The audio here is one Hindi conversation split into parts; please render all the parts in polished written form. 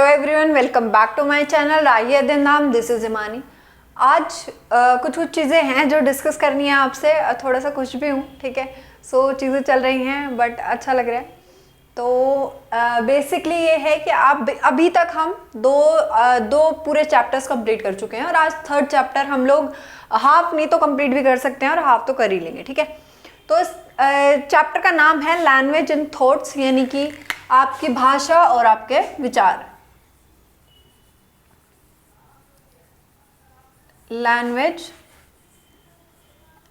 Everyone, welcome back to my channel Rahi Adhyayan नाम। This is Himani. आज कुछ चीज़ें हैं जो डिस्कस करनी है आपसे। थोड़ा सा खुश भी हूँ, ठीक है। सो चीज़ें चल रही हैं बट अच्छा लग रहा है। तो बेसिकली ये है कि आप अभी तक हम दो पूरे चैप्टर्स कंप्लीट कर चुके हैं और आज थर्ड चैप्टर हम लोग हाफ नहीं तो कंप्लीट भी कर सकते हैं और हाफ तो कर ही लेंगे, ठीक है। तो इस चैप्टर का नाम है लैंग्वेज एंड थॉट्स, यानी कि आपकी भाषा और आपके विचार। लैंग्वेज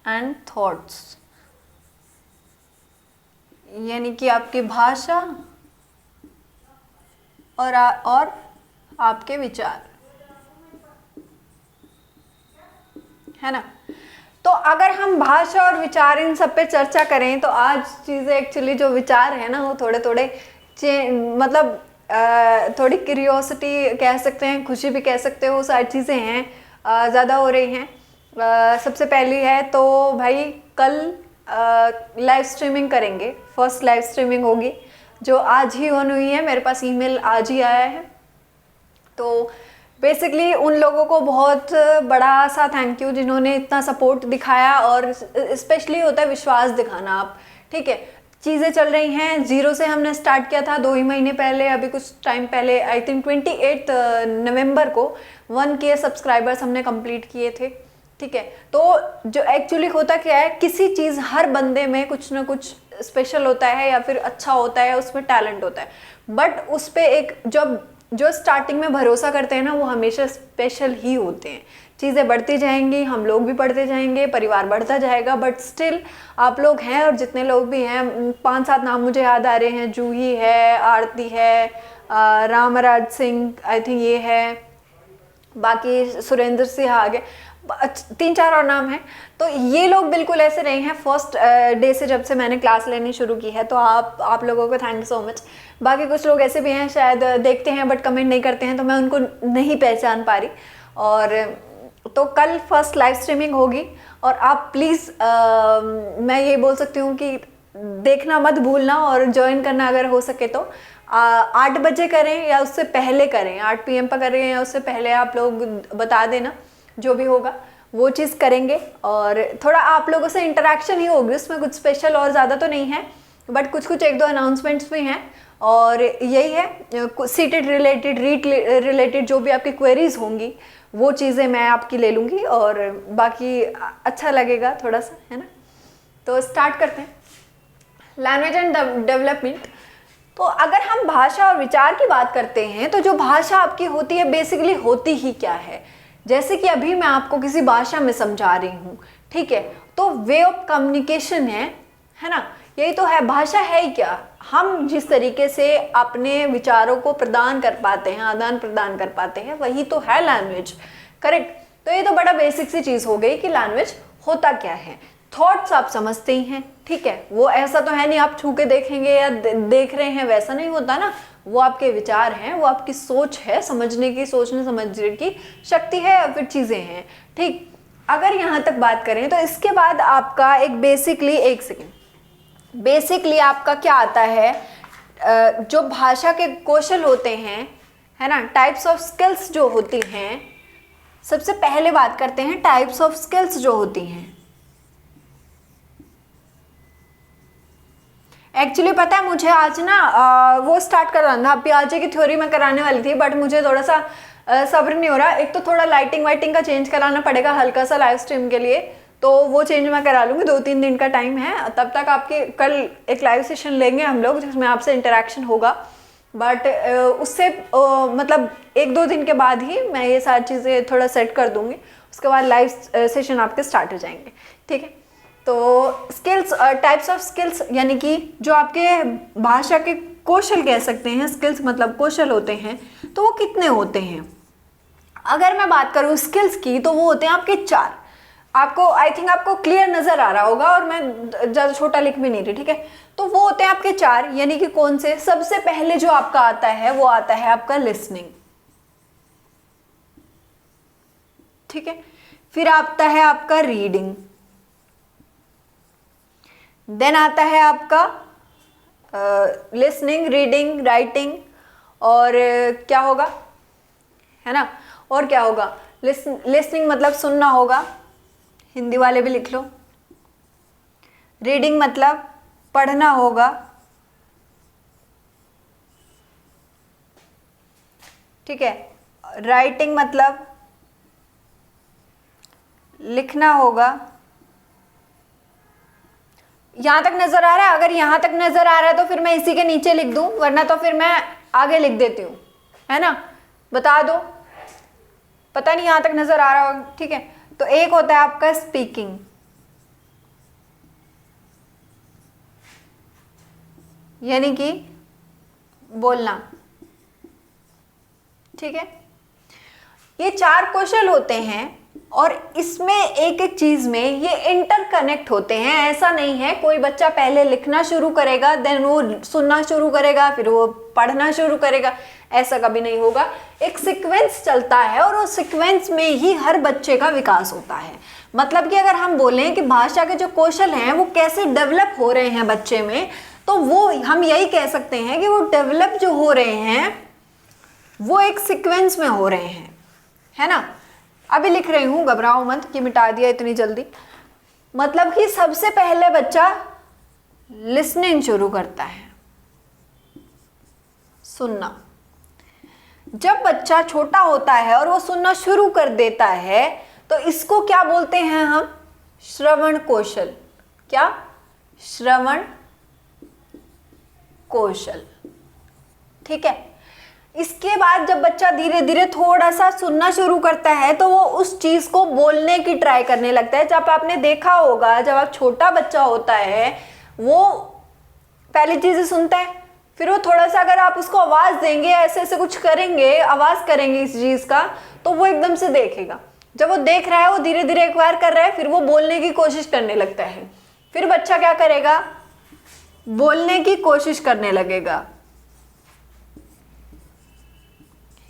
एंड थॉट्स यानी कि आपकी भाषा और आपके विचार, है ना। तो अगर हम भाषा और विचार इन सब पे चर्चा करें तो आज चीज़ें एक्चुअली जो विचार है ना वो थोड़े थोड़े मतलब थोड़ी क्यूरियोसिटी कह सकते हैं, खुशी भी कह सकते हो, सारी चीज़ें हैं ज़्यादा हो रही हैं। सबसे पहली है तो भाई कल लाइव स्ट्रीमिंग करेंगे। फर्स्ट लाइव स्ट्रीमिंग होगी जो आज ही ऑन हुई है, मेरे पास ईमेल आज ही आया है। तो बेसिकली उन लोगों को बहुत बड़ा सा थैंक यू जिन्होंने इतना सपोर्ट दिखाया, और स्पेशली होता है विश्वास दिखाना आप, ठीक है। चीज़ें चल रही हैं, ज़ीरो से हमने स्टार्ट किया था 2 ही महीने पहले। अभी कुछ टाइम पहले आई थिंक 28 नवंबर को 1K सब्सक्राइबर्स हमने कंप्लीट किए थे, ठीक है। तो जो एक्चुअली होता क्या है, किसी चीज़ हर बंदे में कुछ ना कुछ स्पेशल होता है या फिर अच्छा होता है, उसमें टैलेंट होता है, बट उस पर एक जो स्टार्टिंग में भरोसा करते हैं ना वो हमेशा स्पेशल ही होते हैं। चीज़ें बढ़ती जाएंगी, हम लोग भी बढ़ते जाएंगे, परिवार बढ़ता जाएगा, बट स्टिल आप लोग हैं। और जितने लोग भी हैं, 5-7 नाम मुझे याद आ रहे हैं। जूही है, आरती है, रामराज सिंह आई थिंक ये है, बाकी सुरेंद्र सिंह आगे 3-4 और नाम हैं। तो ये लोग बिल्कुल ऐसे नहीं हैं फर्स्ट डे से, जब से मैंने क्लास लेनी शुरू की है। तो आप लोगों को थैंक यू सो मच। बाकी कुछ लोग ऐसे भी हैं शायद देखते हैं बट कमेंट नहीं करते हैं, तो मैं उनको नहीं पहचान पा रही। और तो कल फर्स्ट लाइव स्ट्रीमिंग होगी और आप प्लीज़ मैं ये बोल सकती हूँ कि देखना मत भूलना और ज्वाइन करना अगर हो सके तो 8 बजे करें या उससे पहले करें, 8 PM पर करें या उससे पहले, आप लोग बता देना। जो भी होगा वो चीज़ करेंगे और थोड़ा आप लोगों से इंटरेक्शन ही होगी। उसमें कुछ स्पेशल और ज़्यादा तो नहीं है, बट कुछ 1-2 अनाउंसमेंट्स भी हैं। और यही है, सीटेड रिलेटेड, रीट रिलेटेड जो भी आपकी क्वेरीज होंगी वो चीज़ें मैं आपकी ले लूँगी और बाकी अच्छा लगेगा थोड़ा सा, है ना। तो स्टार्ट करते हैं लैंग्वेज एंड डेवलपमेंट। तो अगर हम भाषा और विचार की बात करते हैं तो जो भाषा आपकी होती है बेसिकली होती ही क्या है, जैसे कि अभी मैं आपको किसी भाषा में समझा रही हूँ, ठीक है। तो वे ऑफ कम्युनिकेशन है ना, यही तो है। भाषा है ही क्या, हम जिस तरीके से अपने विचारों को प्रदान कर पाते हैं, आदान प्रदान कर पाते हैं, वही तो है लैंग्वेज, करेक्ट। तो ये तो बड़ा बेसिक सी चीज़ हो गई कि लैंग्वेज होता क्या है। थॉट्स आप समझते ही हैं, ठीक है। वो ऐसा तो है नहीं आप छू के देखेंगे या देख रहे हैं, वैसा नहीं होता ना। वो आपके विचार हैं, वो आपकी सोच है, समझने की, सोचने समझने की शक्ति है या फिर चीज़ें हैं, ठीक। अगर यहाँ तक बात करें तो इसके बाद आपका एक बेसिकली आपका क्या आता है, जो भाषा के कौशल होते हैं, है ना, टाइप्स ऑफ स्किल्स जो होती हैं। सबसे पहले बात करते हैं टाइप्स ऑफ स्किल्स जो होती हैं। एक्चुअली पता है मुझे आज ना वो स्टार्ट करवाना था, पियाजे की थ्योरी में कराने वाली थी, बट मुझे थोड़ा सा सब्र नहीं हो रहा। एक तो थोड़ा लाइटिंग वाइटिंग का चेंज कराना पड़ेगा हल्का सा लाइव स्ट्रीम के लिए, तो वो चेंज मैं करा लूँगी। 2-3 दिन का टाइम है, तब तक आपके कल एक लाइव सेशन लेंगे हम लोग जिसमें आपसे इंटरेक्शन होगा। बट उससे मतलब 1-2 दिन के बाद ही मैं ये सारी चीज़ें थोड़ा सेट कर दूँगी, उसके बाद लाइव सेशन आपके स्टार्ट हो जाएंगे, ठीक है। तो स्किल्स, टाइप्स ऑफ स्किल्स यानी कि जो आपके भाषा के कौशल कह सकते हैं, स्किल्स मतलब कौशल होते हैं, तो वो कितने होते हैं। अगर मैं बात करूँ स्किल्स की तो वो होते हैं आपके 4। आपको आई थिंक आपको क्लियर नज़र आ रहा होगा और मैं ज़्यादा छोटा लिख भी नहीं रही, ठीक है। तो वो होते हैं आपके 4, यानी कि कौन से। सबसे पहले जो आपका आता है वो आता है आपका लिसनिंग, ठीक है। फिर आता है आपका रीडिंग, देन आता है आपका लिसनिंग, रीडिंग, राइटिंग और क्या होगा, है ना, और क्या होगा, लिसनिंग मतलब सुनना होगा, हिंदी वाले भी लिख लो। रीडिंग मतलब पढ़ना होगा, ठीक है। राइटिंग मतलब लिखना होगा। यहां तक नजर आ रहा है? अगर यहां तक नजर आ रहा है तो फिर मैं इसी के नीचे लिख दूं, वरना तो फिर मैं आगे लिख देती हूं, है ना। बता दो, पता नहीं यहां तक नजर आ रहा होगा, ठीक है। तो एक होता है आपका स्पीकिंग, यानी कि बोलना, ठीक है। ये 4 कौशल होते हैं और इसमें एक एक चीज में ये इंटरकनेक्ट होते हैं। ऐसा नहीं है कोई बच्चा पहले लिखना शुरू करेगा, देन वो सुनना शुरू करेगा, फिर वो पढ़ना शुरू करेगा, ऐसा कभी नहीं होगा। एक सीक्वेंस चलता है और उस सीक्वेंस में ही हर बच्चे का विकास होता है। मतलब कि अगर हम बोलें कि भाषा के जो कौशल हैं वो कैसे डेवलप हो रहे हैं बच्चे में, तो वो हम यही कह सकते हैं कि वो डेवलप जो हो रहे हैं वो एक सीक्वेंस में हो रहे हैं, है ना। अभी लिख रही हूं, घबराओ मत कि मिटा दिया इतनी जल्दी। मतलब कि सबसे पहले बच्चा लिसनिंग शुरू करता है, सुनना। जब बच्चा छोटा होता है और वो सुनना शुरू कर देता है तो इसको क्या बोलते हैं हम, श्रवण कौशल। क्या, श्रवण कौशल, ठीक है। इसके बाद जब बच्चा धीरे धीरे थोड़ा सा सुनना शुरू करता है तो वो उस चीज को बोलने की ट्राई करने लगता है। जब आपने देखा होगा, जब आप छोटा बच्चा होता है वो पहली चीजें सुनता है, फिर वो थोड़ा सा अगर आप उसको आवाज देंगे, ऐसे ऐसे कुछ करेंगे, आवाज करेंगे इस चीज का, तो वो एकदम से देखेगा। जब वो देख रहा है, वो धीरे धीरे एक्वायर कर रहा है, फिर वो बोलने की कोशिश करने लगता है। फिर बच्चा क्या करेगा, बोलने की कोशिश करने लगेगा,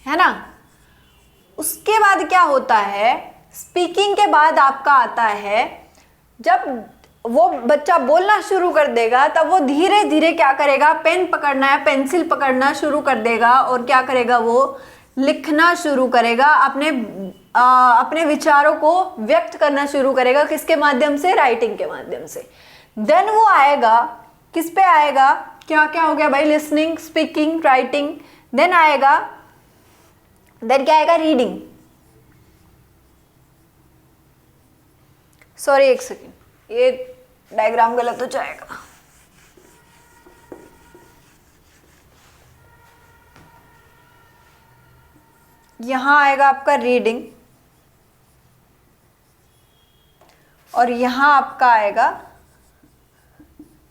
है ना। उसके बाद क्या होता है, स्पीकिंग के बाद आपका आता है, जब वो बच्चा बोलना शुरू कर देगा तब वो धीरे धीरे क्या करेगा, पेन पकड़ना है, पेंसिल पकड़ना शुरू कर देगा और क्या करेगा, वो लिखना शुरू करेगा, अपने विचारों को व्यक्त करना शुरू करेगा। किसके माध्यम से, राइटिंग के माध्यम से। देन वो आएगा, किस पे आएगा, क्या क्या हो गया भाई, लिसनिंग, स्पीकिंग, राइटिंग। देन आएगा, देन क्या आएगा, रीडिंग। सॉरी एक सेकेंड, ये डायग्राम गलत हो जाएगा। यहां आएगा आपका रीडिंग और यहां आपका आएगा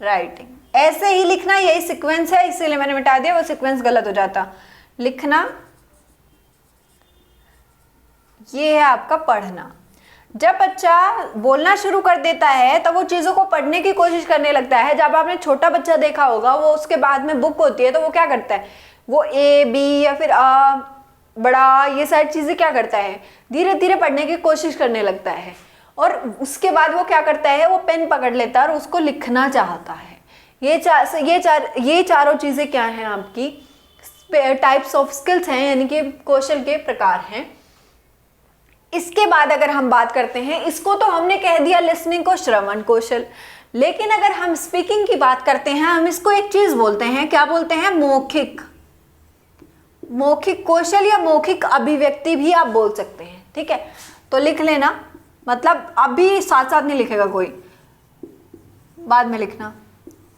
राइटिंग। ऐसे ही लिखना, यही सीक्वेंस है, इसीलिए मैंने मिटा दिया, वो सीक्वेंस गलत हो जाता। लिखना, ये है आपका पढ़ना। जब बच्चा बोलना शुरू कर देता है तब वो चीज़ों को पढ़ने की कोशिश करने लगता है। जब आपने छोटा बच्चा देखा होगा, वो उसके बाद में बुक होती है तो वो क्या करता है, वो ए बी या फिर आ बड़ा, ये सारी चीज़ें क्या करता है, धीरे धीरे पढ़ने की कोशिश करने लगता है। और उसके बाद वो क्या करता है, वो पेन पकड़ लेता है और उसको लिखना चाहता है। ये चारों चीज़ें क्या हैं, आपकी टाइप्स ऑफ स्किल्स हैं, यानी कि कौशल के प्रकार हैं। इसके बाद अगर हम बात करते हैं, इसको तो हमने कह दिया लिसनिंग को श्रवण कौशल, लेकिन अगर हम स्पीकिंग की बात करते हैं, हम इसको एक चीज बोलते हैं, क्या बोलते हैं, मौखिक कौशल या मौखिक अभिव्यक्ति भी आप बोल सकते हैं, ठीक है। तो लिख लेना, मतलब अभी साथ साथ नहीं लिखेगा कोई, बाद में लिखना।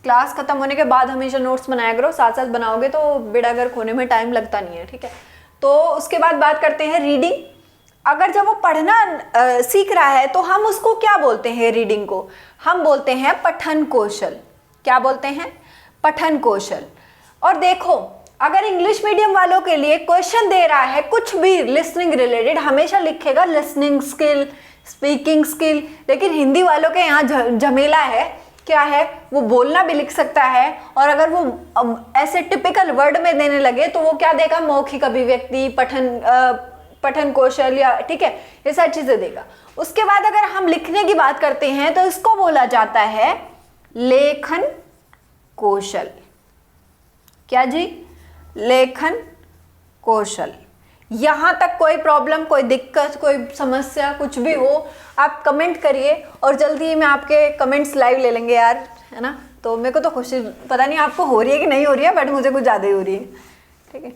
क्लास खत्म होने के बाद हमेशा नोट्स बनाया करो, साथ साथ बनाओगे तो बेड़ा गर्क होने में टाइम लगता नहीं है, ठीक है। तो उसके बाद बात करते हैं रीडिंग। अगर जब वो पढ़ना सीख रहा है तो हम उसको क्या बोलते हैं, रीडिंग को हम बोलते हैं पठन कौशल। क्या बोलते हैं, पठन कौशल। और देखो, अगर इंग्लिश मीडियम वालों के लिए क्वेश्चन दे रहा है कुछ भी लिसनिंग रिलेटेड, हमेशा लिखेगा लिसनिंग स्किल, स्पीकिंग स्किल। लेकिन हिंदी वालों के यहाँ झमेला है, क्या है, वो बोलना भी लिख सकता है, और अगर वो ऐसे टिपिकल वर्ड में देने लगे तो वो क्या देगा, मौखिक अभिव्यक्ति, पठन कौशल, या ठीक है, ये सारी चीजें देगा। उसके बाद अगर हम लिखने की बात करते हैं तो इसको बोला जाता है लेखन कौशल। क्या जी, लेखन कौशल। यहाँ तक कोई प्रॉब्लम, कोई दिक्कत, कोई समस्या कुछ भी हो आप कमेंट करिए, और जल्दी ही मैं आपके कमेंट्स लाइव ले लेंगे यार, है ना। तो मेरे को तो खुशी, पता नहीं आपको हो रही है कि नहीं हो रही है, बट मुझे कुछ ज़्यादा ही हो रही है। ठीक है,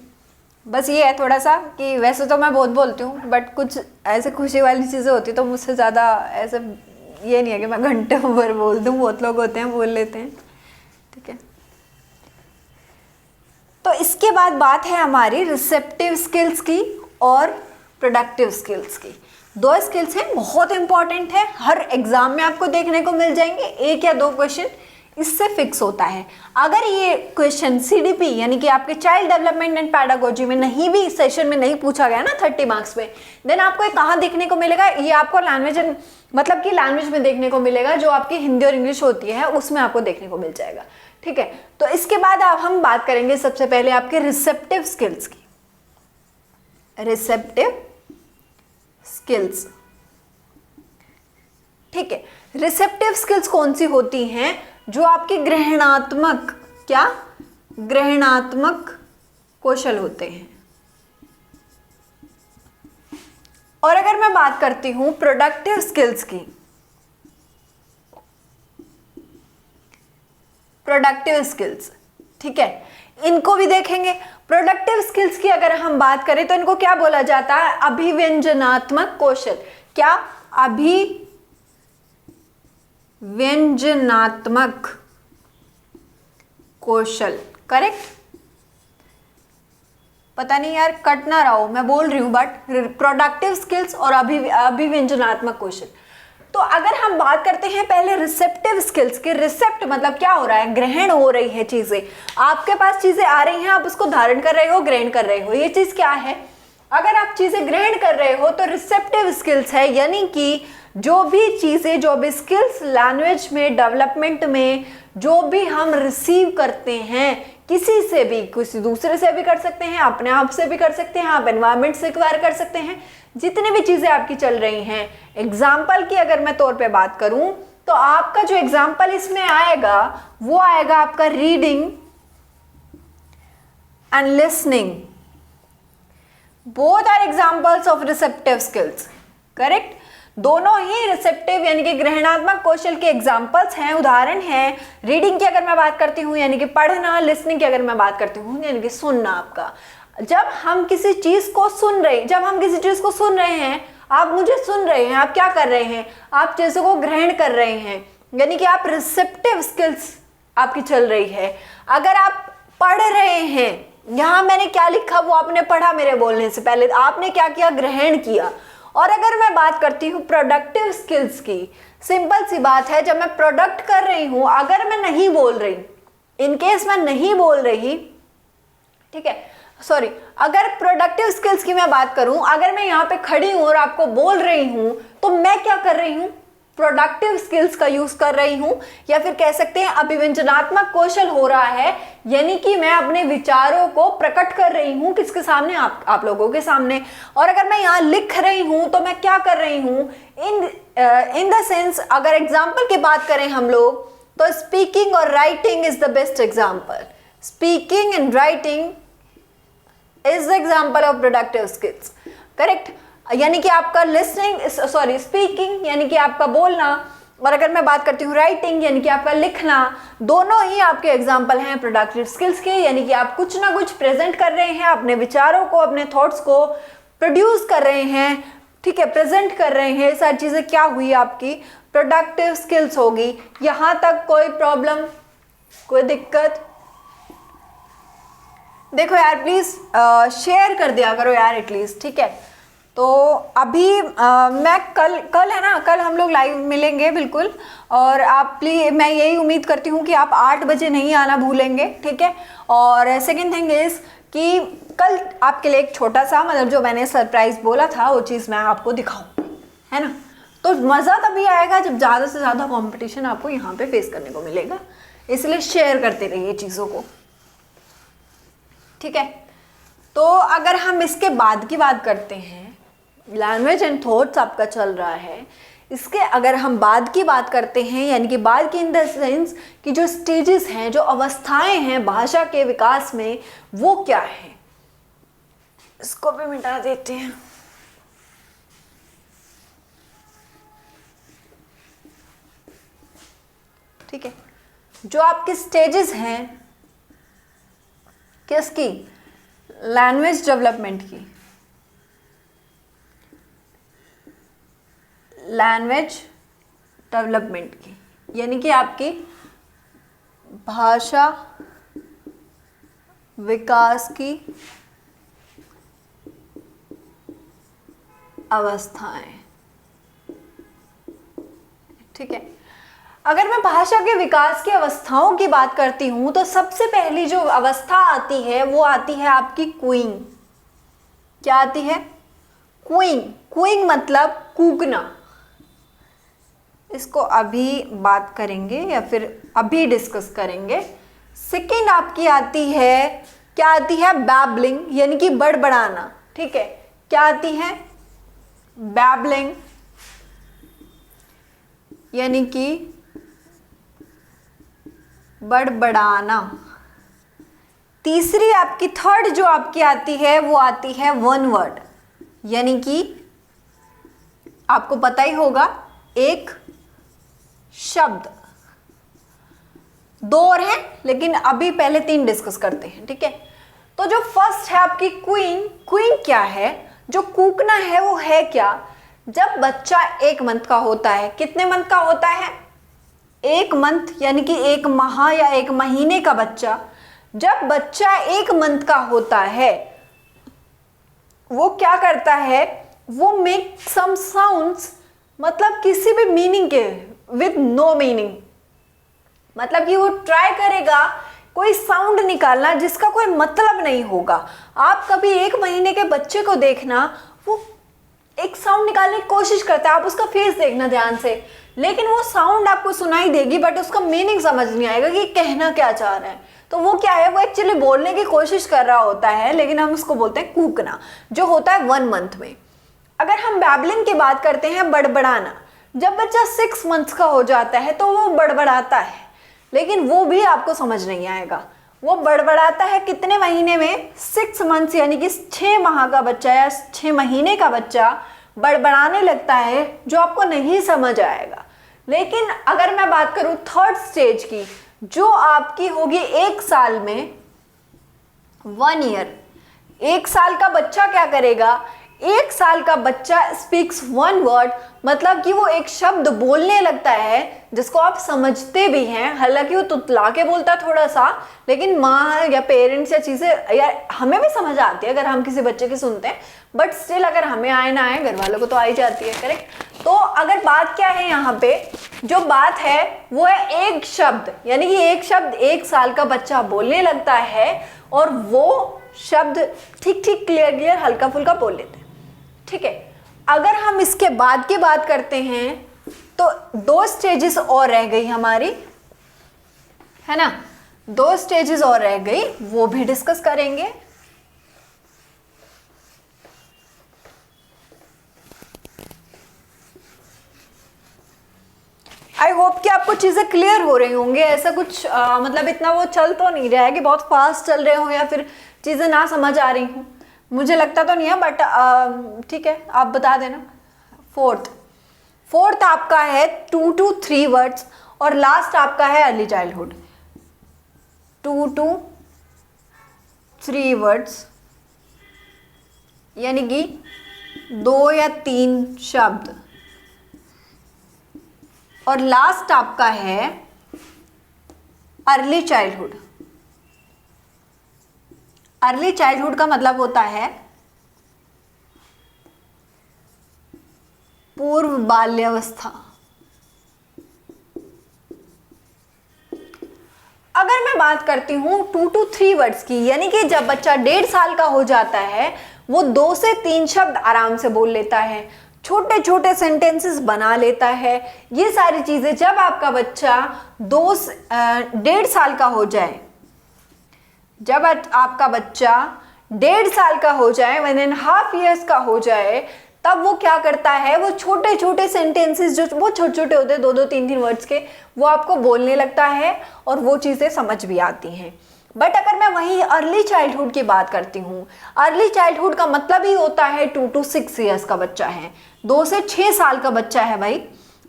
बस ये है थोड़ा सा कि वैसे तो मैं बहुत बोलती हूँ, बट कुछ ऐसे खुशी वाली चीज़ें होती तो मुझसे ज़्यादा ऐसे ये नहीं है कि मैं घंटे भर बोल दूँ, बहुत लोग होते हैं बोल लेते हैं। ठीक है, तो इसके बाद बात है हमारी रिसेप्टिव स्किल्स की और प्रोडक्टिव स्किल्स की। दो स्किल्स हैं, बहुत इंपॉर्टेंट है, हर एग्जाम में आपको देखने को मिल जाएंगे, 1 या 2 क्वेश्चन इससे फिक्स होता है। अगर ये क्वेश्चन CDP यानी कि आपके चाइल्ड डेवलपमेंट एंड पैडागोजी में नहीं भी, सेशन में नहीं पूछा गया ना 30 मार्क्स में, देन आपको ये कहाँ देखने को मिलेगा, ये आपको लैंग्वेज मतलब कि लैंग्वेज में देखने को मिलेगा, जो आपकी हिंदी और इंग्लिश होती है उसमें आपको देखने को मिल जाएगा। ठीक है, तो इसके बाद अब हम बात करेंगे सबसे पहले आपके रिसेप्टिव स्किल्स की। रिसेप्टिव स्किल्स, ठीक है, रिसेप्टिव स्किल्स कौन सी होती हैं, जो आपके ग्रहणात्मक, क्या, ग्रहणात्मक कौशल होते हैं। और अगर मैं बात करती हूं प्रोडक्टिव स्किल्स की, प्रोडक्टिव स्किल्स, ठीक है, इनको भी देखेंगे। प्रोडक्टिव स्किल्स की अगर हम बात करें तो इनको क्या बोला जाता है, अभिव्यंजनात्मक कौशल। क्या, अभिव्यंजनात्मक कौशल, करेक्ट। पता नहीं यार कट ना रहा हो, मैं बोल रही हूं, बट प्रोडक्टिव स्किल्स और अभिव्यंजनात्मक कौशल। तो अगर हम बात करते हैं पहले रिसेप्टिव स्किल्स के, रिसेप्ट मतलब क्या हो रहा है, ग्रहण हो रही है चीजें, आपके पास चीजें आ रही हैं, आप उसको धारण कर रहे हो, ग्रहण कर रहे हो, ये चीज क्या है। अगर आप चीजें ग्रहण कर रहे हो तो रिसेप्टिव स्किल्स है, यानी कि जो भी चीजें, जो भी स्किल्स लैंग्वेज में, डेवलपमेंट में, जो भी हम रिसीव करते हैं किसी से भी, किसी दूसरे से भी कर सकते हैं, अपने आप से भी कर सकते हैं, आप एनवायरमेंट से एक्वायर कर सकते हैं, जितनी भी चीजें आपकी चल रही हैं। एग्जाम्पल की अगर मैं तौर पे बात करूं तो आपका जो एग्जाम्पल इसमें आएगा वो आएगा आपका reading and listening, both are examples of receptive skills, correct. दोनों ही रिसेप्टिव यानी कि ग्रहणात्मक कौशल के एग्जाम्पल्स हैं, उदाहरण हैं। रीडिंग की अगर मैं बात करती हूँ यानी कि पढ़ना, लिसनिंग की अगर मैं बात करती हूँ यानी कि सुनना। आपका जब हम किसी चीज को सुन रहे हैं, आप मुझे सुन रहे हैं, आप क्या कर रहे हैं, आप चीजों को ग्रहण कर रहे हैं, यानी कि आप रिसेप्टिव स्किल्स आपकी चल रही है। अगर आप पढ़ रहे हैं, यहां मैंने क्या लिखा वो आपने पढ़ा, मेरे बोलने से पहले आपने क्या किया, ग्रहण किया। और अगर मैं बात करती हूँ प्रोडक्टिव स्किल्स की, सिंपल सी बात है, जब मैं प्रोडक्ट कर रही हूँ, अगर मैं नहीं बोल रही, इनकेस मैं नहीं बोल रही, ठीक है, सॉरी, अगर प्रोडक्टिव स्किल्स की मैं बात करूं, अगर मैं यहाँ पे खड़ी हूं और आपको बोल रही हूं तो मैं क्या कर रही हूं, प्रोडक्टिव स्किल्स का यूज कर रही हूं, या फिर कह सकते हैं अभिव्यंजनात्मक कौशल हो रहा है, यानी कि मैं अपने विचारों को प्रकट कर रही हूं, किसके सामने, आप लोगों के सामने। और अगर मैं यहाँ लिख रही हूं तो मैं क्या कर रही हूं, इन द सेंस, अगर एग्जाम्पल की बात करें हम लोग तो स्पीकिंग और writing is the best example. Speaking and writing is the example of productive skills, correct. यानी कि आपका स्पीकिंग यानी कि आपका बोलना, और अगर मैं बात करती हूँ राइटिंग यानी कि आपका लिखना, दोनों ही आपके एग्जाम्पल हैं प्रोडक्टिव स्किल्स के, यानी कि आप कुछ ना कुछ प्रेजेंट कर रहे हैं, अपने विचारों को, अपने थॉट्स को प्रोड्यूस कर रहे हैं, ठीक है, प्रेजेंट कर रहे हैं। सारी चीजें क्या हुई, आपकी प्रोडक्टिव स्किल्स होगी। यहाँ तक कोई प्रॉब्लम, कोई दिक्कत? देखो यार प्लीज शेयर कर दिया करो यार एटलीस्ट, ठीक है। तो अभी मैं कल है ना, कल हम लोग लाइव मिलेंगे बिल्कुल, और आप प्लीज, मैं यही उम्मीद करती हूँ कि आप 8 बजे नहीं आना भूलेंगे, ठीक है। और सेकंड थिंग इज कि कल आपके लिए एक छोटा सा, मतलब जो मैंने सरप्राइज बोला था वो चीज़ मैं आपको दिखाऊँ, है ना। तो मज़ा तभी आएगा जब ज़्यादा से ज़्यादा कॉम्पिटिशन आपको यहाँ पे फेस करने को मिलेगा, इसलिए शेयर करते रहिए चीज़ों को, ठीक है। तो अगर हम इसके बाद की बात करते हैं, लैंग्वेज एंड थॉट्स आपका चल रहा है, इसके अगर हम बाद की बात करते हैं, यानी कि बाद की इन द सेंस कि जो स्टेजेस हैं, जो अवस्थाएं हैं भाषा के विकास में, वो क्या है, इसको भी मिटा देते हैं। ठीक है, जो आपकी स्टेजेस हैं किसकी, लैंग्वेज डेवलपमेंट की, लैंग्वेज डेवलपमेंट की, यानी कि आपकी भाषा विकास की अवस्थाएं। ठीक है, अगर मैं भाषा के विकास की अवस्थाओं की बात करती हूं तो सबसे पहली जो अवस्था आती है वो आती है आपकी क्यूइंग। क्या आती है, क्यूइंग। क्यूइंग मतलब कूकना। इसको अभी बात करेंगे या फिर अभी डिस्कस करेंगे। सेकेंड आपकी आती है, क्या आती है, बैबलिंग, यानी कि बड़बड़ाना। ठीक है, क्या आती है, बैबलिंग, यानी कि बड़बड़ाना। तीसरी आपकी, थर्ड जो आपकी आती है वो आती है वन वर्ड, यानी कि आपको पता ही होगा एक शब्द। दो और हैं लेकिन अभी पहले तीन डिस्कस करते हैं। ठीक है, तो जो फर्स्ट है आपकी क्वीन। क्वीन क्या है, जो कूकना है वो है क्या, जब बच्चा 1 मंथ का होता है। कितने मंथ का होता है, 1 मंथ, यानी कि 1 माह या 1 महीने का बच्चा। जब बच्चा 1 मंथ का होता है वो क्या करता है, वो मेक सम साउंड्स, मतलब किसी भी मीनिंग के, विद नो मीनिंग, मतलब कि वो ट्राई करेगा कोई साउंड निकालना जिसका कोई मतलब नहीं होगा। आप कभी 1 महीने के बच्चे को देखना, वो एक साउंड निकालने की कोशिश करता है, आप उसका फेस देखना ध्यान से, लेकिन वो साउंड आपको सुनाई देगी बट उसका मीनिंग समझ नहीं आएगा कि कहना क्या चाह रहे हैं। तो वो क्या है, वो एक्चुअली बोलने की कोशिश कर रहा होता है, लेकिन हम उसको बोलते हैं कूकना, जो होता है 1 मंथ में। अगर हम बैबलिंग की बात करते हैं, बड़बड़ाना, जब बच्चा 6 मंथ्स का हो जाता है तो वो बड़बड़ाता है, लेकिन वो भी आपको समझ नहीं आएगा। वो बड़बड़ाता है कितने महीने में, 6 मंथ्स, यानी कि 6 माह का बच्चा या 6 महीने का बच्चा बड़बड़ाने लगता है, जो आपको नहीं समझ आएगा। लेकिन अगर मैं बात करूं थर्ड स्टेज की, जो आपकी होगी 1 साल में, 1 ईयर, 1 साल का बच्चा क्या करेगा, 1 साल का बच्चा स्पीक्स 1 वर्ड, मतलब कि वो एक शब्द बोलने लगता है जिसको आप समझते भी हैं। हालांकि वो तुतला के बोलता है थोड़ा सा, लेकिन माँ या पेरेंट्स या चीज़ें या हमें भी समझ आती है अगर हम किसी बच्चे की सुनते हैं, बट स्टिल अगर हमें आए ना आए, घर वालों को तो आ ही जाती है। करेक्ट। तो अगर बात क्या है यहाँ पे, जो बात है वो है एक शब्द, यानी कि एक शब्द 1 साल का बच्चा बोलने लगता है और वो शब्द ठीक ठीक क्लियर हल्का फुल्का बोल लेते हैं। ठीक है, अगर हम इसके बाद की बात करते हैं तो 2 स्टेजेस और रह गई हमारी, है ना, 2 स्टेजेस और रह गई, वो भी डिस्कस करेंगे। आई होप कि आपको चीजें क्लियर हो रही होंगे। ऐसा कुछ मतलब इतना वो चल तो नहीं रहा है कि बहुत फास्ट चल रहे हो या फिर चीजें ना समझ आ रही हूँ, मुझे लगता तो नहीं है, बट ठीक है, आप बता देना। फोर्थ आपका है 2 to 3 वर्ड्स और लास्ट आपका है अर्ली चाइल्डहुड। 2 to 3 वर्ड्स, यानी कि 2 या 3 शब्द, और लास्ट आपका है अर्ली चाइल्डहुड। अर्ली चाइल्डहुड का मतलब होता है पूर्व बाल्यावस्था। अगर मैं बात करती हूं 2 to 3 वर्ड्स की, यानी कि जब बच्चा 1.5 साल का हो जाता है वो 2 से 3 शब्द आराम से बोल लेता है, छोटे छोटे सेंटेंसेस बना लेता है। ये सारी चीजें जब आपका बच्चा 1.5 साल का हो जाए, जब आपका बच्चा 1.5 साल का हो जाए, 1.5 years का हो जाए, तब वो क्या करता है, वो छोटे छोटे सेंटेंसेस जो वो छोटे छोटे होते हैं 2-2, 3-3 वर्ड्स के, वो आपको बोलने लगता है और वो चीज़ें समझ भी आती हैं। बट अगर मैं वहीं अर्ली चाइल्डहुड की बात करती हूँ, अर्ली चाइल्डहुड का मतलब ही होता है 2 to 6 ईयर्स का बच्चा है, 2 से 6 साल का बच्चा है भाई।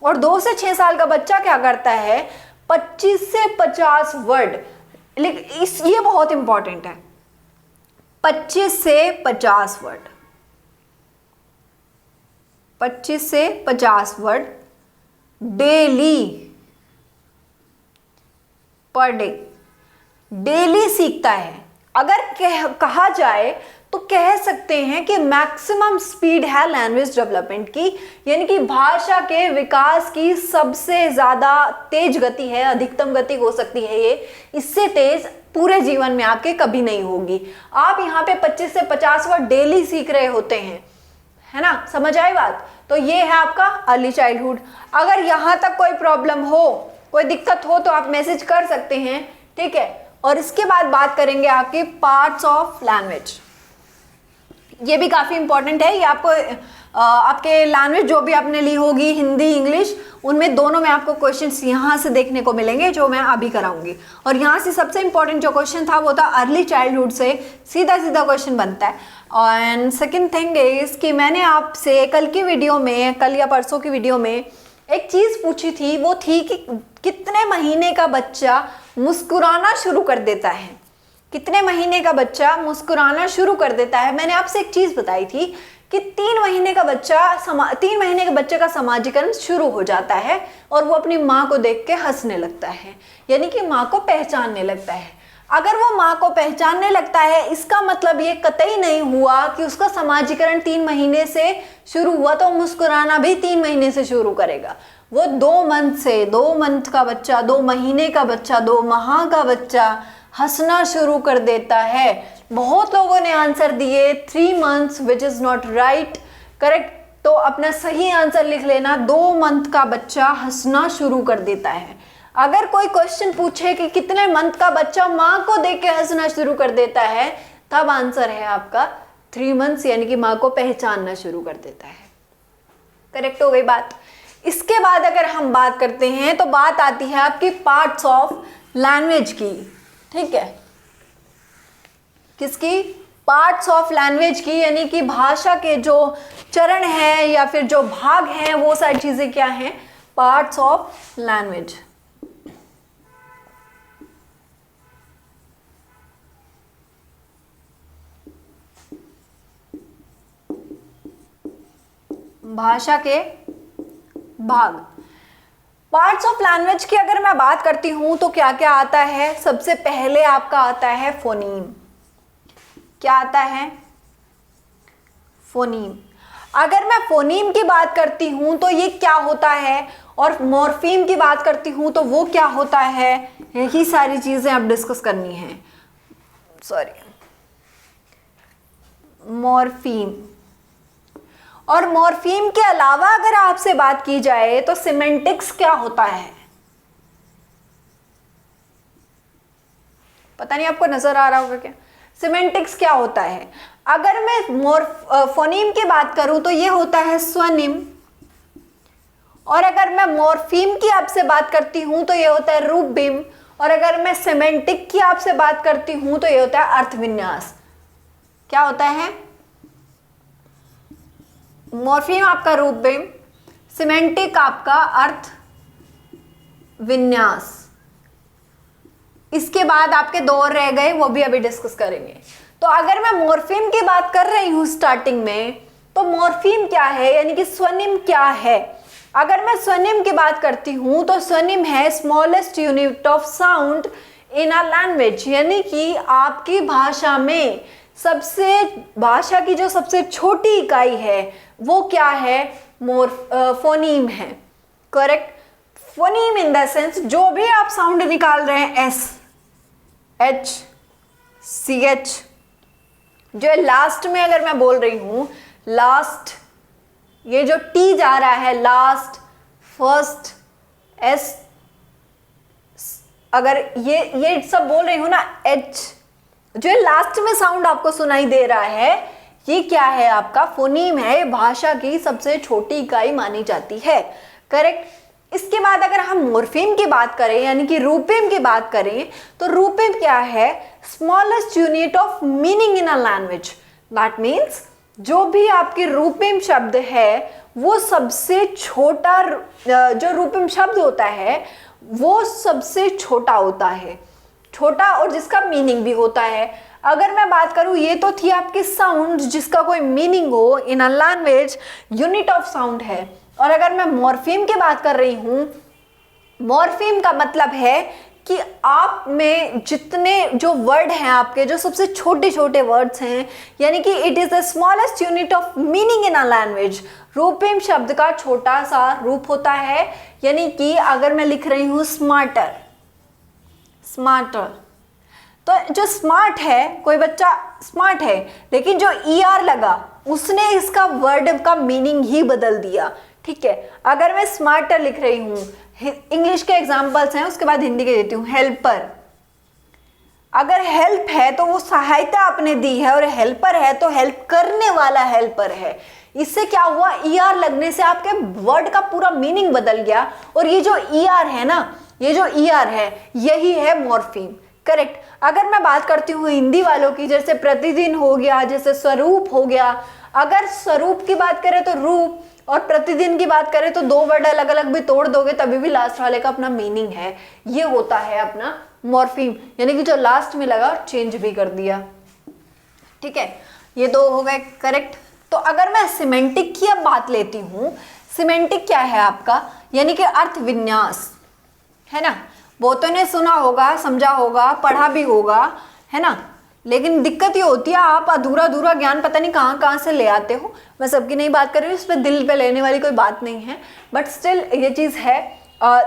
और 2 से 6 साल का बच्चा क्या करता है, 25 से 50 वर्ड, लेकिन ये बहुत इंपॉर्टेंट है, 25 से 50 वर्ड, 25 से 50 word daily, per day, daily सीखता है। अगर कहा जाए तो कह सकते हैं कि मैक्सिमम स्पीड है लैंग्वेज डेवलपमेंट की, यानी कि भाषा के विकास की सबसे ज़्यादा तेज गति है, अधिकतम गति हो सकती है ये, इससे तेज पूरे जीवन में आपके कभी नहीं होगी। आप यहाँ पे 25 से 50 वर्ड डेली सीख रहे होते हैं, है ना, समझ आई बात। तो ये है आपका अर्ली चाइल्डहुड। अगर यहाँ तक कोई प्रॉब्लम हो, कोई दिक्कत हो तो आप मैसेज कर सकते हैं, ठीक है। और इसके बाद बात करेंगे आपके पार्ट्स ऑफ लैंग्वेज। ये भी काफ़ी इंपॉर्टेंट है, ये आपको आपके लैंग्वेज जो भी आपने ली होगी, हिंदी इंग्लिश, उनमें दोनों में आपको क्वेश्चंस यहाँ से देखने को मिलेंगे जो मैं अभी कराऊंगी। और यहाँ से सबसे इंपॉर्टेंट जो क्वेश्चन था वो था अर्ली चाइल्डहुड से सीधा सीधा क्वेश्चन बनता है। एंड सेकेंड थिंग इज कि मैंने आपसे कल की वीडियो में, कल या परसों की वीडियो में एक चीज़ पूछी थी, वो थी कि कितने महीने का बच्चा मुस्कुराना शुरू कर देता है, कितने महीने का बच्चा मुस्कुराना शुरू कर देता है। मैंने आपसे एक चीज़ बताई थी कि 3 महीने का बच्चा 3 महीने के बच्चे का समाजीकरण शुरू हो जाता है और वो अपनी माँ को देख के हंसने लगता है, यानी कि माँ को पहचानने लगता है। अगर वो माँ को पहचानने लगता है, इसका मतलब ये कतई नहीं हुआ कि उसका समाजीकरण 3 महीने से शुरू हुआ तो मुस्कुराना भी 3 महीने से शुरू करेगा। वो 2 मंथ का बच्चा, 2 महीने का बच्चा, 2 माह का बच्चा हंसना शुरू कर देता है। बहुत लोगों ने आंसर दिए 3 months, which is not right, correct. तो अपना सही आंसर लिख लेना, 2 मंथ का बच्चा हंसना शुरू कर देता है। अगर कोई क्वेश्चन पूछे कि कितने मंथ का बच्चा माँ को देख के हंसना शुरू कर देता है, तब आंसर है आपका 3 months, यानी कि माँ को पहचानना शुरू कर देता है। करेक्ट हो गई बात। इसके बाद अगर हम बात करते हैं तो बात आती है आपकी पार्ट्स ऑफ लैंग्वेज की, ठीक है। किसकी? पार्ट्स ऑफ लैंग्वेज की, यानी कि भाषा के जो चरण हैं या फिर जो भाग हैं, वो सारी चीजें क्या हैं? Parts of language. भाषा के भाग। पार्ट्स ऑफ लैंग्वेज की अगर मैं बात करती हूं तो क्या क्या आता है? सबसे पहले आपका आता है फोनीम। क्या आता है? फोनीम। अगर मैं फोनीम की बात करती हूं तो ये क्या होता है, और मॉर्फीम की बात करती हूं तो वो क्या होता है, यही सारी चीजें आप डिस्कस करनी है। Sorry, morpheme. और मॉर्फीम के अलावा अगर आपसे बात की जाए तो सिमेंटिक्स क्या होता है? पता नहीं आपको नजर आ रहा होगा क्या? सिमेंटिक्स क्या होता है? अगर मैं फोनीम की बात करूं तो ये होता है स्वनिम, और अगर मैं मॉर्फीम की आपसे बात करती हूं तो ये होता है रूपबिम, और अगर मैं सिमेंटिक की आपसे बात करती हूं तो ये होता है अर्थविन्यास। क्या होता है? मॉर्फीम आपका रूपबिम, सिमेंटिक आपका अर्थ विन्यास। इसके बाद आपके 2 और रह गए, वो भी अभी डिस्कस करेंगे। तो अगर मैं मॉर्फीम की बात कर रही हूं स्टार्टिंग में, तो मॉर्फीम क्या है, यानी कि स्वनिम क्या है? अगर मैं स्वनिम की बात करती हूं तो स्वनिम है smallest unit of sound in a language, यानी कि आपकी भाषा में भाषा की जो सबसे छोटी इकाई है वो क्या है? फोनीम है। Correct. Phoneme in the sense जो भी आप साउंड निकाल रहे हैं, एस, एच, सी एच, जो लास्ट में अगर मैं बोल रही हूं, लास्ट, ये जो टी जा रहा है, लास्ट, फर्स्ट, एस, अगर ये सब बोल रही हूं ना, एच, जो लास्ट में साउंड आपको सुनाई दे रहा है, ये क्या है? आपका फोनीम है। भाषा की सबसे छोटी इकाई मानी जाती है। करेक्ट। इसके बाद अगर हम मॉर्फीम की बात करें यानी कि रूपीम की बात करें तो रूपीम क्या है? Smallest unit of meaning in a language. That means जो भी आपकी रूपीम शब्द है वो सबसे छोटा, जो रूपीम शब्द होता है वो सबसे छोटा होता है, छोटा और जिसका मीनिंग भी होता है। अगर मैं बात करूं, ये तो थी आपकी साउंड जिसका कोई मीनिंग हो in a language, unit of sound है। और अगर मैं मॉर्फीम की बात कर रही हूं, मॉर्फीम का मतलब है कि आप में जितने जो वर्ड हैं आपके, जो सबसे छोटे छोटे वर्ड्स हैं, यानी कि it is the smallest unit of meaning in a language. रूपीम शब्द का छोटा सा रूप होता है, यानी कि अगर मैं लिख रही हूं स्मार्टर, स्मार्टर, तो जो स्मार्ट है, कोई बच्चा स्मार्ट है लेकिन जो ER लगा उसने इसका वर्ड का मीनिंग ही बदल दिया। ठीक है, अगर मैं स्मार्टर लिख रही हूं, इंग्लिश के एग्जांपल्स हैं, उसके बाद हिंदी के देती हूँ। हेल्पर, अगर हेल्प है तो वो सहायता आपने दी है, और हेल्पर है तो हेल्प करने वाला हेल्पर है। इससे क्या हुआ? ER लगने से आपके वर्ड का पूरा मीनिंग बदल गया। और ये जो ER है ना, ये जो ER है यही है मॉर्फीम। करेक्ट। अगर मैं बात करती हूँ हिंदी वालों की, जैसे प्रतिदिन हो गया, जैसे स्वरूप हो गया। अगर स्वरूप की बात करें तो रूप, और प्रतिदिन की बात करें तो दो वर्ड अलग अलग भी तोड़ दोगे तभी भी लास्ट वाले का अपना मीनिंग है। ये होता है अपना मॉर्फीम, यानी कि जो लास्ट में लगा चेंज भी कर दिया। ठीक है, ये दो हो गए करेक्ट। तो अगर मैं सिमेंटिक की अब बात लेती हूँ, सिमेंटिक क्या है आपका? यानी कि अर्थ विन्यास, है ना। बहुतों ने सुना होगा, समझा होगा, पढ़ा भी होगा, है ना। लेकिन दिक्कत ये होती है आप अधूरा अधूरा ज्ञान पता नहीं कहाँ कहाँ से ले आते हो। मैं सबकी नहीं बात कर रही हूँ, इस पर दिल पे लेने वाली कोई बात नहीं है, बट स्टिल ये चीज़ है।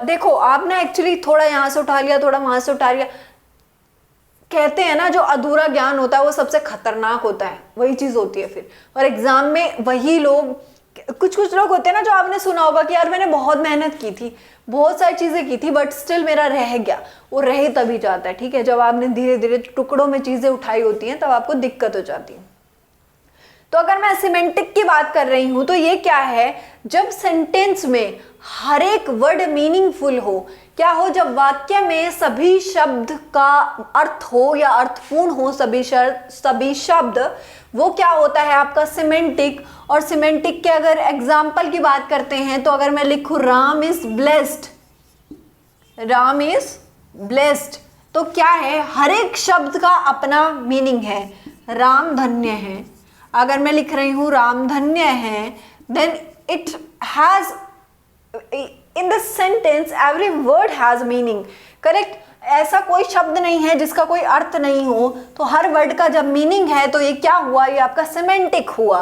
देखो आपने एक्चुअली थोड़ा यहाँ से उठा लिया, थोड़ा वहाँ से उठा लिया। कहते हैं ना जो अधूरा ज्ञान होता है वो सबसे खतरनाक होता है, वही चीज़ होती है फिर। और एग्जाम में वही लोग, कुछ लोग होते हैं ना जो आपने सुना होगा कि यार मैंने बहुत मेहनत की थी, बहुत सारी चीज़ें की थी, बट स्टिल मेरा रह गया। वो रह तभी जाता है, ठीक है, जब आपने धीरे धीरे टुकड़ों में चीज़ें उठाई होती हैं तब आपको दिक्कत हो जाती है। तो अगर मैं सिमेंटिक की बात कर रही हूँ तो ये क्या है? जब सेंटेंस में हर एक वर्ड मीनिंगफुल हो, क्या हो? जब वाक्य में सभी शब्द का अर्थ हो या अर्थपूर्ण हो, सभी शब्द, वो क्या होता है आपका सिमेंटिक। और सिमेंटिक के अगर एग्जाम्पल की बात करते हैं तो अगर मैं लिखूं Ram is blessed, Ram is blessed, तो क्या है? हर एक शब्द का अपना मीनिंग है। राम धन्य है, अगर मैं लिख रही हूँ राम धन्य है, then it has in the sentence every word has meaning. Correct. ऐसा कोई शब्द नहीं है जिसका कोई अर्थ नहीं हो, तो हर वर्ड का जब मीनिंग है तो ये क्या हुआ? ये आपका सिमेंटिक हुआ।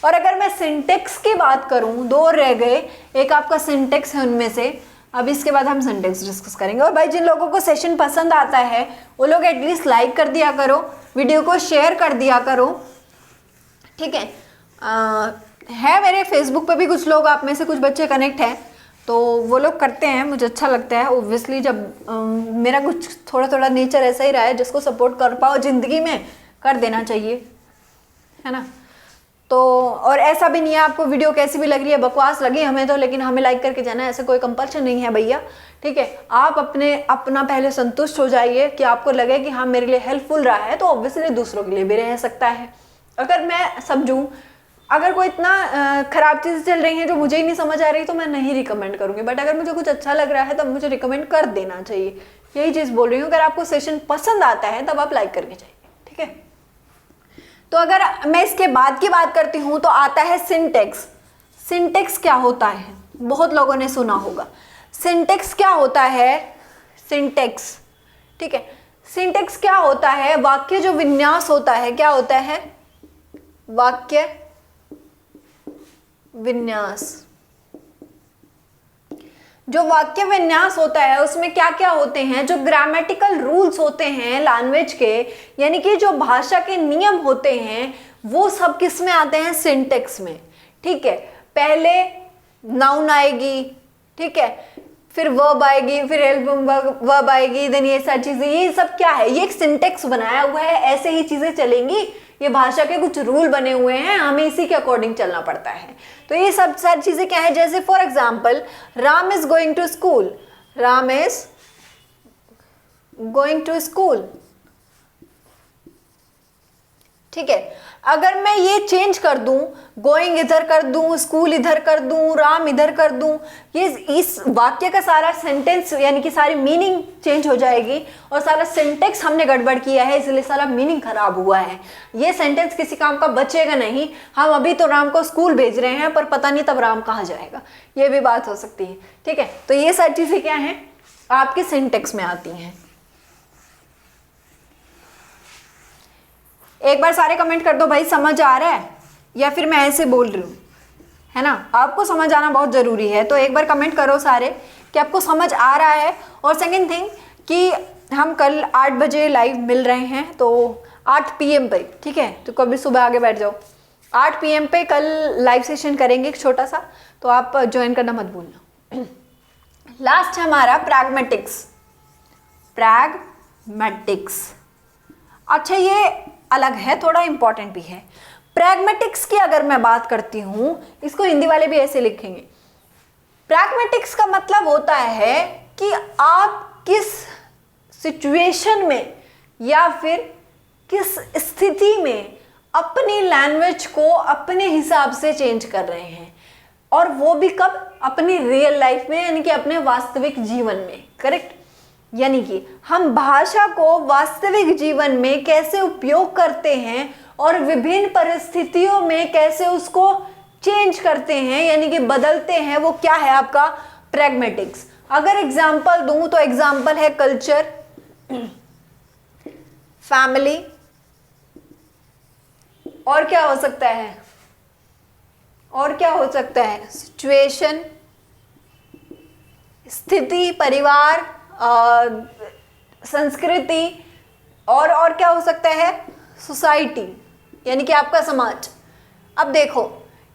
और अगर मैं सिंटेक्स की बात करूं, दो रह गए, एक आपका सिंटेक्स है उनमें से। अब इसके बाद हम सिंटेक्स डिस्कस करेंगे। और भाई जिन लोगों को सेशन पसंद आता है वो लोग एटलीस्ट लाइक कर दिया करो, वीडियो को शेयर कर दिया करो, ठीक है मेरे फेसबुक पे भी कुछ लोग, आप में से कुछ बच्चे कनेक्ट हैं तो वो लोग करते हैं, मुझे अच्छा लगता है। ओब्वियसली जब मेरा कुछ थोड़ा थोड़ा नेचर ऐसा ही रहा है, जिसको सपोर्ट कर पाओ ज़िंदगी में कर देना चाहिए, है ना। तो और ऐसा भी नहीं है आपको वीडियो कैसी भी लग रही है, बकवास लगी हमें तो, लेकिन हमें लाइक करके जाना है, ऐसा कोई कंपल्शन नहीं है भैया, ठीक है। आप अपना पहले संतुष्ट हो जाइए कि आपको लगे कि हाँ मेरे लिए हेल्पफुल रहा है, तो ऑब्वियसली दूसरों के लिए भी रह सकता है। अगर मैं समझूं, अगर कोई इतना ख़राब चीज़ चल रही है जो मुझे ही नहीं समझ आ रही तो मैं नहीं रिकमेंड करूँगी, बट अगर मुझे कुछ अच्छा लग रहा है तब मुझे रिकमेंड कर देना चाहिए। यही चीज़ बोल रही हूँ। अगर आपको सेशन पसंद आता है तब आप लाइक करके जाइए, ठीक है। तो अगर मैं इसके बाद की बात करती हूँ तो आता है सिंटेक्स। सिंटेक्स क्या होता है? बहुत लोगों ने सुना होगा। सिंटेक्स क्या होता है? सिंटेक्स, ठीक है। सिंटेक्स क्या होता है? वाक्य जो विन्यास होता है, क्या होता है? वाक्य विन्यास। जो वाक्य विन्यास होता है उसमें क्या क्या होते हैं? जो ग्रामेटिकल रूल्स होते हैं लैंग्वेज के, यानी कि जो भाषा के नियम होते हैं, वो सब किस में आते हैं? सिंटेक्स में, ठीक है। पहले नाउन आएगी, ठीक है, फिर वर्ब आएगी, फिर हेल्प वर्ब आएगी, देन ये सारी चीजें, ये सब क्या है? ये एक सिंटेक्स बनाया हुआ है, ऐसे ही चीजें चलेंगी, ये भाषा के कुछ रूल बने हुए हैं, हमें इसी के अकॉर्डिंग चलना पड़ता है। तो ये सब सारी चीज़ें क्या है, जैसे for example Ram is going to school, Ram is going to school, ठीक है। अगर मैं ये चेंज कर दूं, गोइंग इधर कर दूं, स्कूल इधर कर दूं, राम इधर कर दूं, ये इस वाक्य का सारा सेंटेंस यानी कि सारी मीनिंग चेंज हो जाएगी और सारा सिंटेक्स हमने गड़बड़ किया है, इसलिए सारा मीनिंग खराब हुआ है। ये सेंटेंस किसी काम का बचेगा नहीं। हम अभी तो राम को स्कूल भेज रहे हैं पर पता नहीं तब राम कहाँ जाएगा, ये भी बात हो सकती है, ठीक है। तो ये सारी चीजें क्या है, आपके सिंटेक्स में आती हैं। एक बार सारे कमेंट कर दो भाई, समझ आ रहा है या फिर मैं ऐसे बोल रही हूँ, है ना। आपको समझ आना बहुत ज़रूरी है, तो एक बार कमेंट करो सारे कि आपको समझ आ रहा है। और सेकंड थिंग कि हम कल 8 बजे लाइव मिल रहे हैं, तो 8 PM पे, ठीक है। तो कभी सुबह आगे बैठ जाओ, 8 PM पे कल लाइव सेशन करेंगे एक छोटा सा, तो आप ज्वाइन करना मत भूलना। लास्ट है हमारा प्रैग्मेटिक्स। प्रैग्मेटिक्स, अच्छा ये अलग है, थोड़ा इंपॉर्टेंट भी है। प्रैग्मेटिक्स की अगर मैं बात करती हूं, इसको हिंदी वाले भी ऐसे लिखेंगे। प्रैग्मेटिक्स का मतलब होता है कि आप किस सिचुएशन में या फिर किस स्थिति में अपनी लैंग्वेज को अपने हिसाब से चेंज कर रहे हैं, और वो भी कब, अपनी रियल लाइफ में, यानी कि अपने वास्तविक जीवन में, करेक्ट। यानी कि हम भाषा को वास्तविक जीवन में कैसे उपयोग करते हैं और विभिन्न परिस्थितियों में कैसे उसको चेंज करते हैं, यानी कि बदलते हैं, वो क्या है आपका प्रैग्मेटिक्स। अगर एग्जाम्पल दूं तो एग्जाम्पल है कल्चर, फैमिली, और क्या हो सकता है, और क्या हो सकता है, सिचुएशन, स्थिति, परिवार, संस्कृति, और क्या हो सकता है, सोसाइटी, यानी कि आपका समाज। अब देखो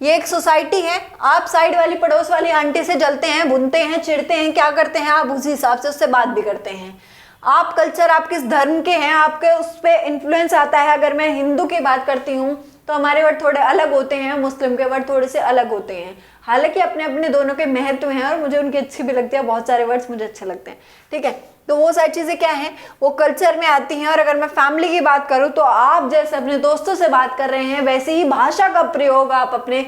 ये एक सोसाइटी है, आप साइड वाली पड़ोस वाली आंटी से जलते हैं, बुनते हैं, चिढ़ते हैं, क्या करते हैं आप, उसी हिसाब से उससे बात भी करते हैं। आप कल्चर, आप किस धर्म के हैं, आपके उस पर इन्फ्लुएंस आता है। अगर मैं हिंदू की बात करती हूँ तो हमारे वर्ड थोड़े अलग होते हैं, मुस्लिम के वर्ड थोड़े से अलग होते हैं। हालांकि अपने अपने दोनों के महत्व हैं और मुझे उनकी अच्छी भी लगती है, बहुत सारे वर्ड्स मुझे अच्छे लगते हैं, ठीक है। तो वो सारी चीज़ें क्या हैं, वो कल्चर में आती हैं। और अगर मैं फैमिली की बात करूँ तो आप जैसे अपने दोस्तों से बात कर रहे हैं, वैसे ही भाषा का प्रयोग आप अपने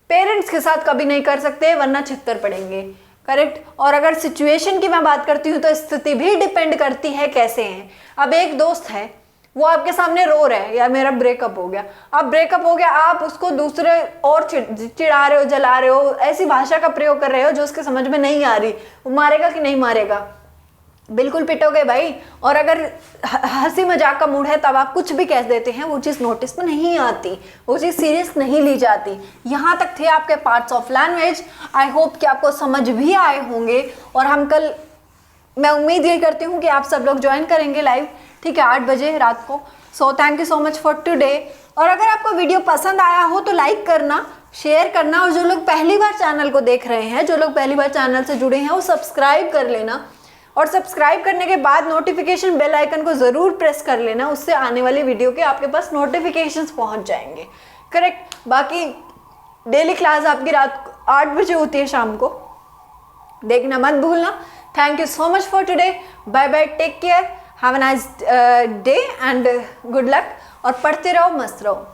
पेरेंट्स के साथ कभी नहीं कर सकते, वरना छित्तर पड़ेंगे, करेक्ट। और अगर सिचुएशन की मैं बात करती हूँ तो स्थिति भी डिपेंड करती है कैसे हैं। अब एक दोस्त है, वो आपके सामने रो रहा है, यार मेरा ब्रेकअप हो गया। अब ब्रेकअप हो गया, आप उसको दूसरे और चिढ़ा रहे हो, जला रहे हो, ऐसी भाषा का प्रयोग कर रहे हो जो उसके समझ में नहीं आ रही। वो मारेगा कि नहीं मारेगा, बिल्कुल पिटोगे भाई। और अगर हंसी मजाक का मूड है तब आप कुछ भी कह देते हैं, वो चीज़ नोटिस में नहीं आती, वो चीज़ सीरियस नहीं ली जाती। यहाँ तक थे आपके parts of language. I hope कि आपको समझ भी आए होंगे। और हम कल, मैं उम्मीद ये करती हूँ कि आप सब लोग ज्वाइन करेंगे लाइव, ठीक है, 8 बजे रात को। So thank you so much for today. और अगर आपको वीडियो पसंद आया हो तो लाइक करना, शेयर करना, और जो लोग पहली बार चैनल को देख रहे हैं, जो लोग पहली बार चैनल से जुड़े हैं, वो सब्सक्राइब कर लेना। और सब्सक्राइब करने के बाद नोटिफिकेशन बेल आइकन को ज़रूर प्रेस कर लेना, उससे आने वाली वीडियो के आपके पास नोटिफिकेशंस पहुंच जाएंगे, करेक्ट। बाकी डेली क्लास आपकी रात 8 बजे होती है शाम को, देखना मत भूलना। Thank you so much for today, bye bye, take care, have a nice day and good luck. और पढ़ते रहो, मस्त रहो।